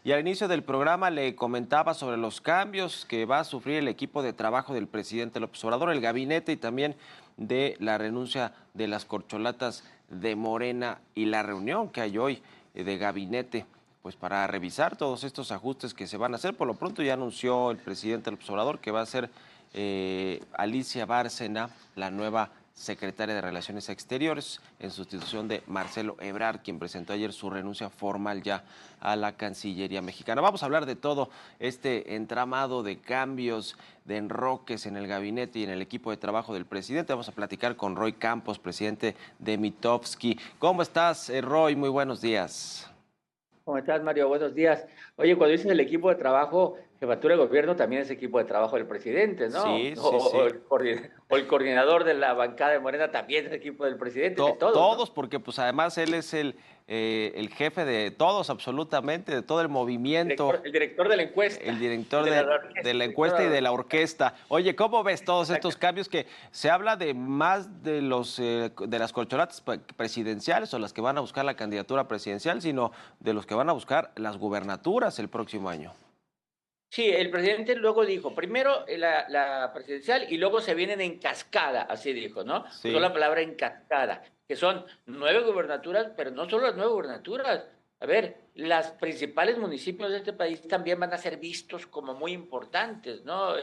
Y al inicio del programa le comentaba sobre los cambios que va a sufrir el equipo de trabajo del presidente López Obrador, el gabinete y también de la renuncia de las corcholatas de Morena y la reunión que hay hoy de gabinete, pues para revisar todos estos ajustes que se van a hacer. Por lo pronto ya anunció el presidente López Obrador que va a ser Alicia Bárcena la nueva secretaria de Relaciones Exteriores, en sustitución de Marcelo Ebrard, quien presentó ayer su renuncia formal ya a la Cancillería mexicana. Vamos a hablar de todo este entramado de cambios, de enroques en el gabinete y en el equipo de trabajo del presidente. Vamos a platicar con Roy Campos, presidente de Mitofsky. ¿Cómo estás, Roy? Muy buenos días. ¿Cómo estás, Mario? Buenos días. Oye, cuando dices el equipo de trabajo, jefatura de gobierno también es equipo de trabajo del presidente, ¿no? Sí, O, sí, o sí. el, o el coordinador de la bancada de Morena también es equipo del presidente, de todos, ¿no? Todos, porque pues además él es el jefe de todos, absolutamente, de todo el movimiento, El director de la encuesta, el el director de la de orquesta, la el director encuesta y de de la la orquesta. Oye, ¿cómo ves todos estos orquesta. cambios que se habla de más de los de las corcholatas presidenciales o las que van a buscar la candidatura presidencial, sino de los que van a buscar las gubernaturas el próximo año? Sí, el presidente luego dijo, primero la presidencial y luego se vienen en cascada, así dijo, ¿no? Usó Sí. la palabra en cascada, que son 9 gubernaturas, pero no solo las 9 gubernaturas. A ver, los principales municipios de este país también van a ser vistos como muy importantes, ¿no?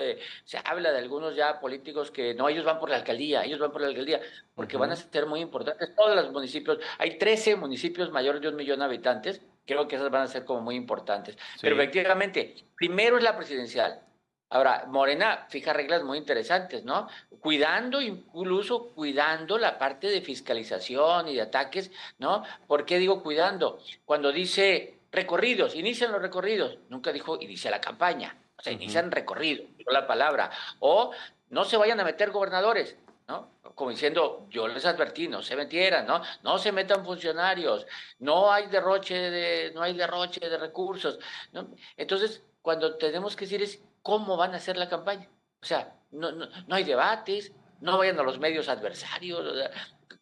Se habla de algunos ya políticos que no, ellos van por la alcaldía, ellos van por la alcaldía, porque van a Ujú. ser muy importantes. Todos los municipios, hay 13 municipios mayores de 1 millón de habitantes, creo que esas van a ser como muy importantes. Pero Sí. efectivamente, primero es la presidencial. Ahora, Morena fija reglas muy interesantes, ¿no? Cuidando, incluso cuidando la parte de fiscalización y de ataques, ¿no? ¿Por qué digo cuidando? Cuando dice recorridos, inician los recorridos, nunca dijo inicia la campaña, o sea, Ujú. inician recorridos, la palabra. O no se vayan a meter gobernadores, ¿no? Como diciendo, yo les advertí, no se metieran, ¿no? No se metan funcionarios, no hay derroche de recursos, ¿no? Entonces, cuando tenemos que decir es cómo van a hacer la campaña. O sea, no hay debates, no vayan a los medios adversarios, o sea,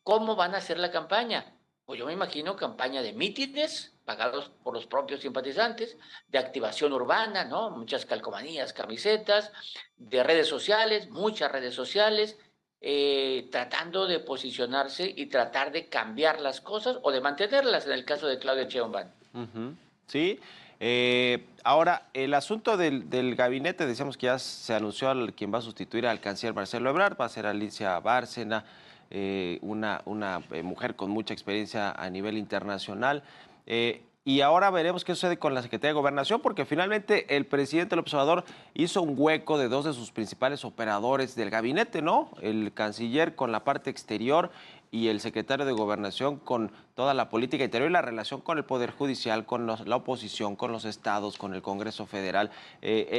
¿cómo van a hacer la campaña? Pues yo me imagino campaña de mítines pagados por los propios simpatizantes, de activación urbana, ¿no? Muchas calcomanías, camisetas, de redes sociales, muchas redes sociales, tratando de posicionarse y tratar de cambiar las cosas o de mantenerlas en el caso de Claudia Sheinbaum. Ujú. Sí. Ahora, el asunto del gabinete, decíamos que ya se anunció quien va a sustituir al canciller Marcelo Ebrard, va a ser Alicia Bárcena, una mujer con mucha experiencia a nivel internacional. Y ahora veremos qué sucede con la Secretaría de Gobernación, porque finalmente el presidente López Obrador hizo un hueco de dos de sus principales operadores del gabinete, ¿no? El canciller con la parte exterior y el secretario de Gobernación con toda la política interior y la relación con el Poder Judicial, con la oposición, con los estados, con el Congreso Federal.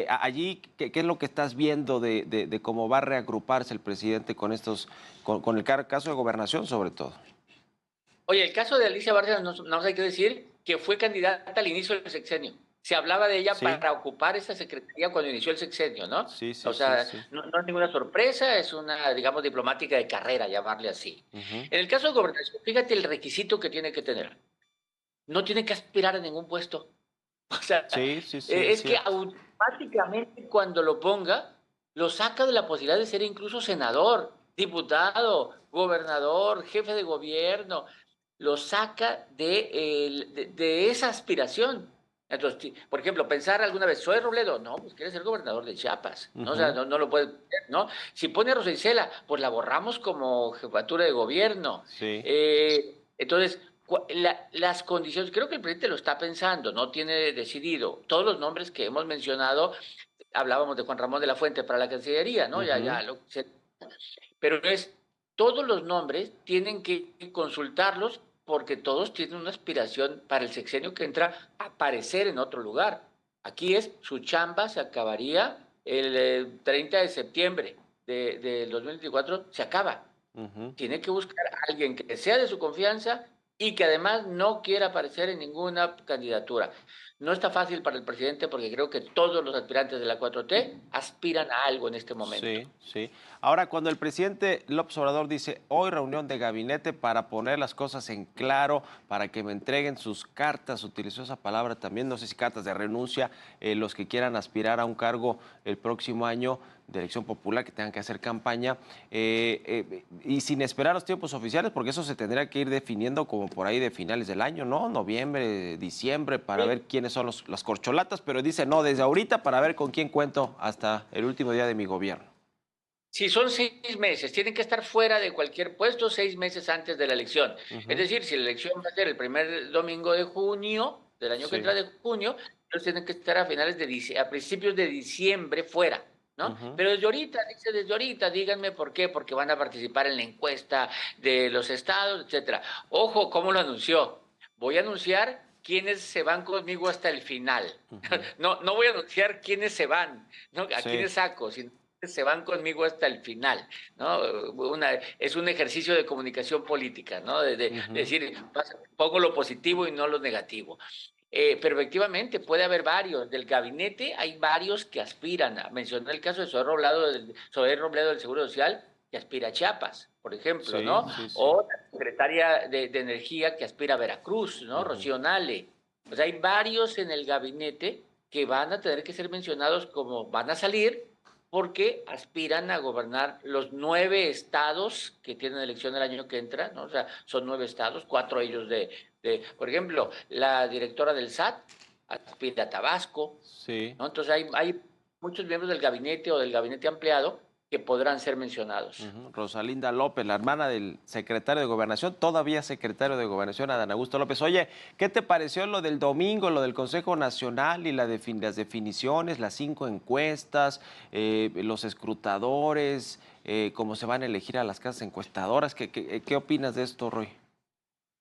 Allí, ¿qué es lo que estás viendo de cómo va a reagruparse el presidente con con el caso de Gobernación sobre todo? Oye, el caso de Alicia Bárcena, no hay que decir que fue candidata al inicio del sexenio. Se hablaba de ella Sí, para ocupar esa secretaría cuando inició el sexenio, ¿no? sí, O sí, sí, sea, sí. no es ninguna sorpresa, es una, digamos, diplomática de carrera, llamarle así. Ujú. En el caso de gobernación, fíjate el requisito que tiene que tener. No tiene que aspirar a ningún puesto. O sea, Sí, sí, sí, es es que cierto. automáticamente cuando lo ponga, lo saca de la posibilidad de ser incluso senador, diputado, gobernador, jefe de gobierno, lo saca de esa aspiración. Entonces, por ejemplo, pensar alguna vez, ¿soy Robledo? No, pues quiere ser gobernador de Chiapas, ¿no? O sea, Ujú. no lo puede, ¿no? Si pone a Rosa Isela, pues la borramos como jefatura de gobierno. Sí. Entonces, las condiciones, creo que el presidente lo está pensando, no tiene decidido. Todos los nombres que hemos mencionado, hablábamos de Juan Ramón de la Fuente para la Cancillería, ¿no? Ujú. Pero todos los nombres tienen que consultarlos porque todos tienen una aspiración para el sexenio que entra a aparecer en otro lugar. Aquí su chamba se acabaría el 30 de septiembre del 2024, se acaba. Ujú. Tiene que buscar a alguien que sea de su confianza y que además no quiera aparecer en ninguna candidatura. No está fácil para el presidente porque creo que todos los aspirantes de la 4T aspiran a algo en este momento. Sí, sí. Ahora, cuando el presidente López Obrador dice hoy reunión de gabinete para poner las cosas en claro, para que me entreguen sus cartas, utilizó esa palabra también, no sé si cartas de renuncia, los que quieran aspirar a un cargo el próximo año de elección popular, que tengan que hacer campaña, y sin esperar los tiempos oficiales, porque eso se tendría que ir definiendo como por ahí de finales del año, ¿no? Noviembre, diciembre, para ver quiénes son las corcholatas, pero dice, no, desde ahorita para ver con quién cuento hasta el último día de mi gobierno. Si son 6 meses, tienen que estar fuera de cualquier puesto 6 meses antes de la elección. Es decir, si la elección va a ser el primer domingo de junio, del año que Sí. entra de junio, ellos tienen que estar a principios de diciembre fuera, ¿no? Pero desde ahorita, díganme por qué, porque van a participar en la encuesta de los estados, etcétera. Ojo, ¿cómo lo anunció? Voy a anunciar quiénes se van conmigo hasta el final. No voy a anunciar quiénes se van, ¿no? A Sí. quiénes saco, sino se van conmigo hasta el final, ¿no? Es un ejercicio de comunicación política, ¿no? De decir, pongo lo positivo y no lo negativo. Pero efectivamente puede haber varios. Del gabinete hay varios que aspiran. Mencioné el caso de Zoé Robledo del Seguro Social, que aspira a Chiapas, por ejemplo, Sí, ¿no? sí, sí. O la secretaria de Energía que aspira a Veracruz, ¿no? Rocío Nale. Pues hay varios en el gabinete que van a tener que ser mencionados como van a salir porque aspiran a gobernar los 9 estados que tienen elección el año que entra, ¿no? O sea, son 9 estados, 4 ellos por ejemplo, la directora del SAT aspira a Tabasco, Sí. ¿no? Entonces hay muchos miembros del gabinete o del gabinete ampliado que podrán ser mencionados. Rosalinda López, la hermana del secretario de Gobernación, todavía secretario de Gobernación, Adán Augusto López. Oye, ¿qué te pareció lo del domingo, lo del Consejo Nacional y las definiciones, las 5 encuestas, los escrutadores, cómo se van a elegir a las casas encuestadoras? ¿Qué opinas de esto, Roy?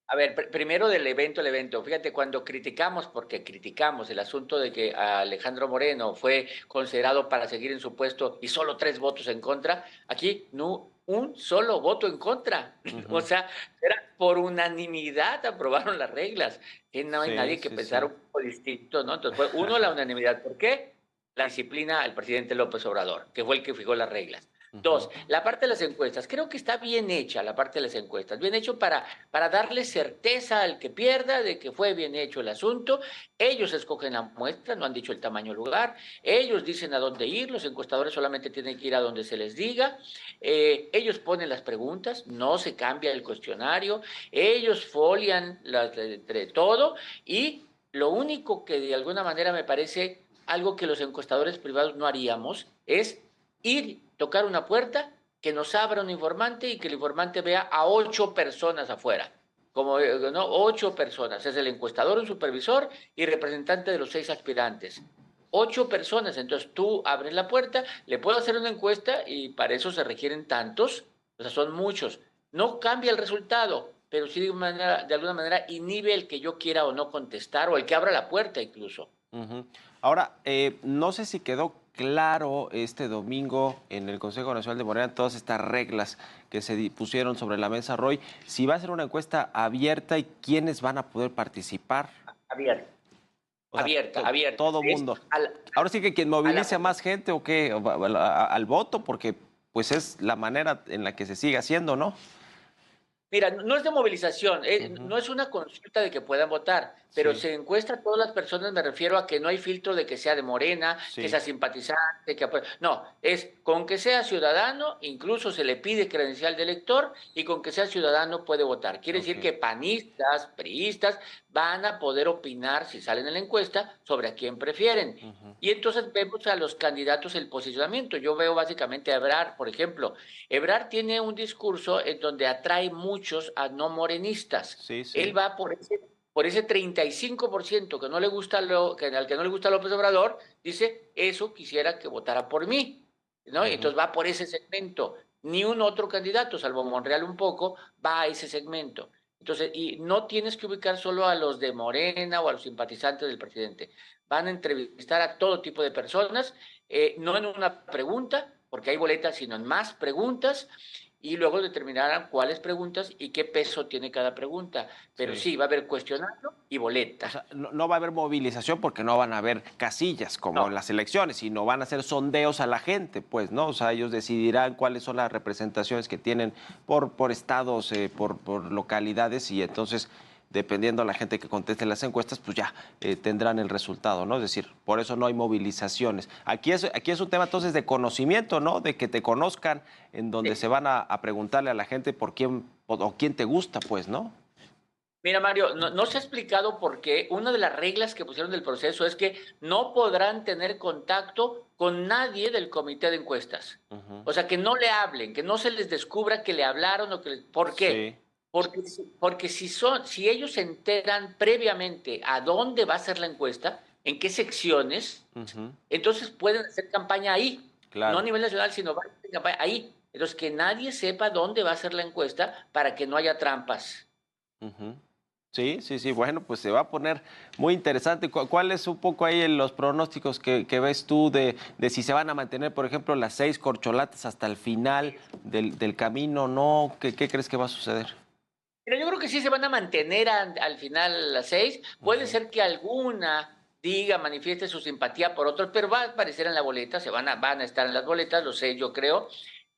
A ver, primero del evento al evento. Fíjate, cuando criticamos, porque criticamos el asunto de que Alejandro Moreno fue considerado para seguir en su puesto y solo 3 votos en contra, aquí no un solo voto en contra. O sea, era por unanimidad aprobaron las reglas. Que no hay Sí, nadie que sí, pensara sí. un poco distinto, ¿no? Entonces fue uno la unanimidad. ¿Por qué? La disciplina al presidente López Obrador, que fue el que fijó las reglas. Ujú. Dos, la parte de las encuestas. Creo que está bien hecha la parte de las encuestas. Bien hecho para darle certeza al que pierda de que fue bien hecho el asunto. Ellos escogen la muestra, no han dicho el tamaño del lugar. Ellos dicen a dónde ir. Los encuestadores solamente tienen que ir a donde se les diga. Ellos ponen las preguntas, no se cambia el cuestionario. Ellos folian entre todo y lo único que de alguna manera me parece algo que los encuestadores privados no haríamos es ir, tocar una puerta, que nos abra un informante y que el informante vea a 8 personas afuera. Como, ¿no? 8 personas. Es el encuestador, un supervisor y representante de los 6 aspirantes. 8 personas. Entonces tú abres la puerta, le puedo hacer una encuesta y para eso se requieren tantos. O sea, son muchos. No cambia el resultado, pero sí de alguna manera inhibe el que yo quiera o no contestar o el que abra la puerta incluso. Ujú. Ahora, no sé si quedó claro este domingo en el Consejo Nacional de Morena todas estas reglas que se pusieron sobre la mesa, Roy, si va a ser una encuesta abierta y quiénes van a poder participar. Abierta, O sea, abierta. todo Es mundo. Ahora sí que quien a la movilice a más gente o qué, al voto, porque pues es la manera en la que se sigue haciendo, ¿no? Mira, no es de movilización, Ujú. no es una consulta de que puedan votar, pero Sí, se encuesta a todas las personas, me refiero a que no hay filtro de que sea de Morena, que sí. sea simpatizante, no, es con que sea ciudadano, incluso se le pide credencial de elector y con que sea ciudadano puede votar. Quiere Ok. decir que panistas, priistas van a poder opinar si salen en la encuesta sobre a quién prefieren. Ujú. Y entonces vemos a los candidatos el posicionamiento. Yo veo básicamente a Ebrard, por ejemplo. Ebrard tiene un discurso en donde atrae muchos a no morenistas. Sí, sí. Él va por ese 35% que no le gusta al que no le gusta López Obrador, dice, eso quisiera que votara por mí, ¿no? Y Ujú. entonces va por ese segmento. Ni un otro candidato, salvo Monreal un poco, va a ese segmento. Entonces, y no tienes que ubicar solo a los de Morena o a los simpatizantes del presidente. Van a entrevistar a todo tipo de personas, no en una pregunta, porque hay boletas, sino en más preguntas, y luego determinarán cuáles preguntas y qué peso tiene cada pregunta. Pero sí, va a haber cuestionario y boleta. O sea, no va a haber movilización porque no van a haber casillas como No, en las elecciones, sino van a hacer sondeos a la gente, pues, ¿no? O sea, ellos decidirán cuáles son las representaciones que tienen por estados, por localidades, y entonces, dependiendo de la gente que conteste las encuestas, pues ya tendrán el resultado, ¿no? Es decir, por eso no hay movilizaciones. Aquí es un tema entonces de conocimiento, ¿no? De que te conozcan, en donde se van a preguntarle a la gente por quién o quién te gusta, pues, ¿no? mira, Mario, no se ha explicado por qué. Una de las reglas que pusieron del proceso es que no podrán tener contacto con nadie del comité de encuestas. Ujú. O sea, que no le hablen, que no se les descubra que le hablaron o que... ¿Por Sí. qué? Porque si ellos se enteran previamente a dónde va a ser la encuesta, en qué secciones, Ujú. entonces pueden hacer campaña ahí, no a Claro. nivel nacional, sino van a hacer campaña ahí. Entonces, que nadie sepa dónde va a ser la encuesta para que no haya trampas. Ujú. Sí, sí, sí. Bueno, pues se va a poner muy interesante. ¿Cuál es un poco ahí los pronósticos que ves tú de si se van a mantener, por ejemplo, las 6 corcholatas hasta el final del camino? ¿No? ¿Qué crees que va a suceder? Pero yo creo que sí se van a mantener al final las 6. Puede Ujú. ser que alguna diga, manifieste su simpatía por otros, pero va a aparecer en la boleta, van a estar en las boletas, lo sé, yo creo.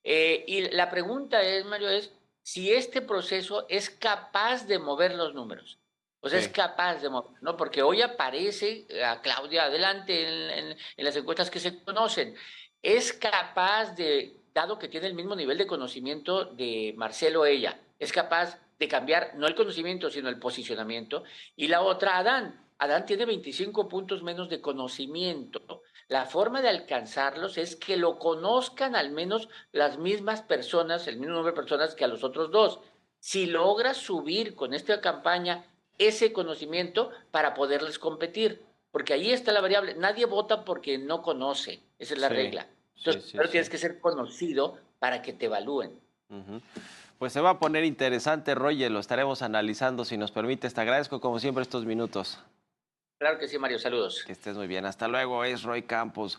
Y la pregunta es, Mario, es si este proceso es capaz de mover los números. O sea, es Sí. capaz de mover, ¿no? Porque hoy aparece a Claudia adelante en las encuestas que se conocen. Es capaz de, dado que tiene el mismo nivel de conocimiento de Marcelo ella, es capaz de cambiar no el conocimiento, sino el posicionamiento. Y la otra, Adán. Adán tiene 25 puntos menos de conocimiento. La forma de alcanzarlos es que lo conozcan al menos las mismas personas, el mismo número de personas que a los otros dos. Si logras subir con esta campaña ese conocimiento para poderles competir, porque ahí está la variable. Nadie vota porque no conoce, esa es la Sí, regla. sí, Entonces, sí, pero sí. tienes que ser conocido para que te evalúen. Ujú. Pues se va a poner interesante, Roger. Lo estaremos analizando si nos permites. Te agradezco, como siempre, estos minutos. Claro que sí, Mario, saludos. Que estés muy bien. Hasta luego. Es Roy Campos,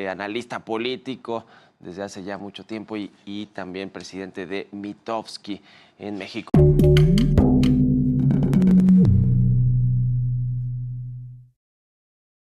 analista político desde hace ya mucho tiempo y también presidente de Mitofsky en México.